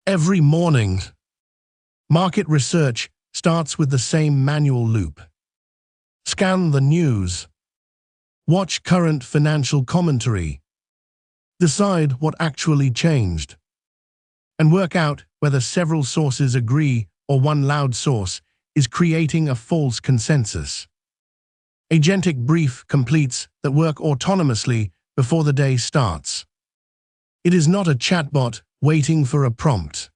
Every morning, market research starts with the same manual loop. Scan the news. Watch current financial commentary. Decide what actually changed. And work out whether several sources agree or one loud source is creating a false consensus. Agentic Brief completes that work autonomously before the day starts. It is not a chatbot waiting for a prompt.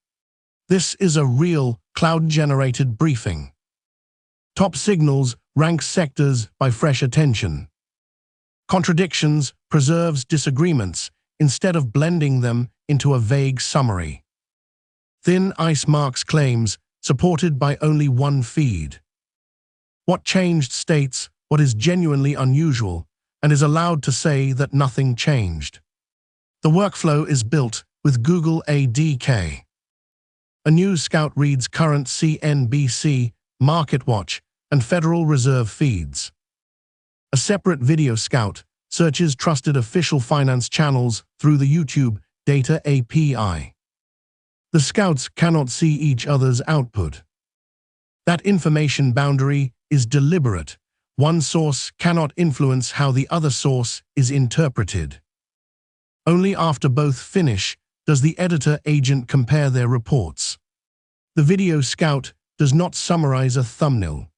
This is a real cloud-generated briefing. Top signals ranks sectors by fresh attention. Contradictions preserves disagreements instead of blending them into a vague summary. Thin ice marks claims supported by only one feed. What changed states what is genuinely unusual and is allowed to say that nothing changed. The workflow is built with Google ADK. A news scout reads current CNBC, MarketWatch, and Federal Reserve feeds. A separate video scout searches trusted official finance channels through the YouTube Data API. The scouts cannot see each other's output. That information boundary is deliberate. One source cannot influence how the other source is interpreted. Only after both finish does the editor agent compare their reports. The video scout does not summarize a thumbnail.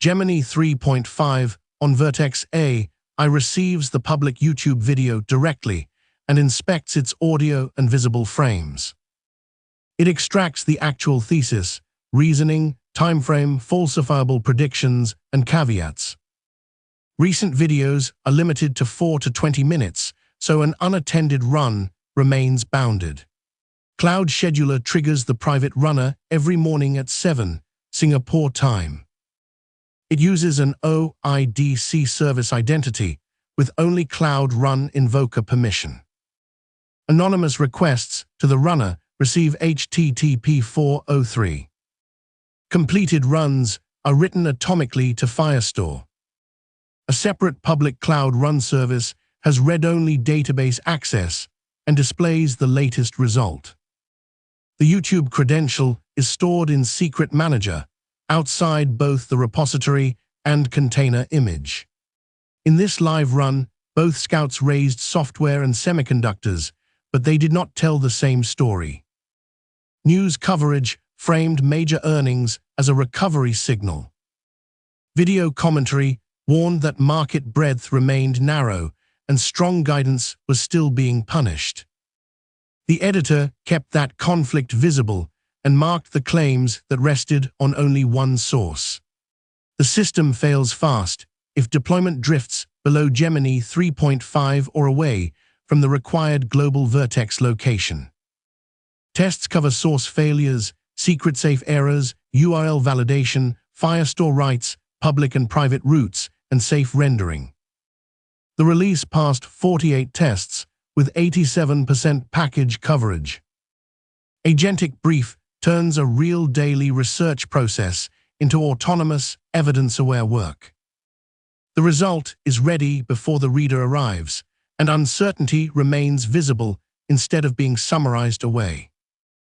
Gemini 3.5 on Vertex AI receives the public YouTube video directly and inspects its audio and visible frames. It extracts the actual thesis, reasoning, timeframe, falsifiable predictions, and caveats. Recent videos are limited to 4 to 20 minutes, so an unattended run remains bounded. Cloud Scheduler triggers the private runner every morning at 7 Singapore time. It uses an OIDC service identity with only Cloud Run invoker permission. Anonymous requests to the runner receive HTTP 403. Completed runs are written atomically to Firestore. A separate public Cloud Run service has read-only database access and displays the latest result. The YouTube credential is stored in Secret Manager, outside both the repository and container image. In this live run, both scouts raised software and semiconductors, but they did not tell the same story. News coverage framed major earnings as a recovery signal. Video commentary warned that market breadth remained narrow and strong guidance was still being punished. The editor kept that conflict visible and marked the claims that rested on only one source. The system fails fast if deployment drifts below Gemini 3.5 or away from the required global Vertex location. Tests cover source failures, secret safe errors, URL validation, Firestore writes, public and private routes, and safe rendering. The release passed 48 tests with 87% package coverage. Agentic Brief turns a real daily research process into autonomous, evidence-aware work. The result is ready before the reader arrives, and uncertainty remains visible instead of being summarized away.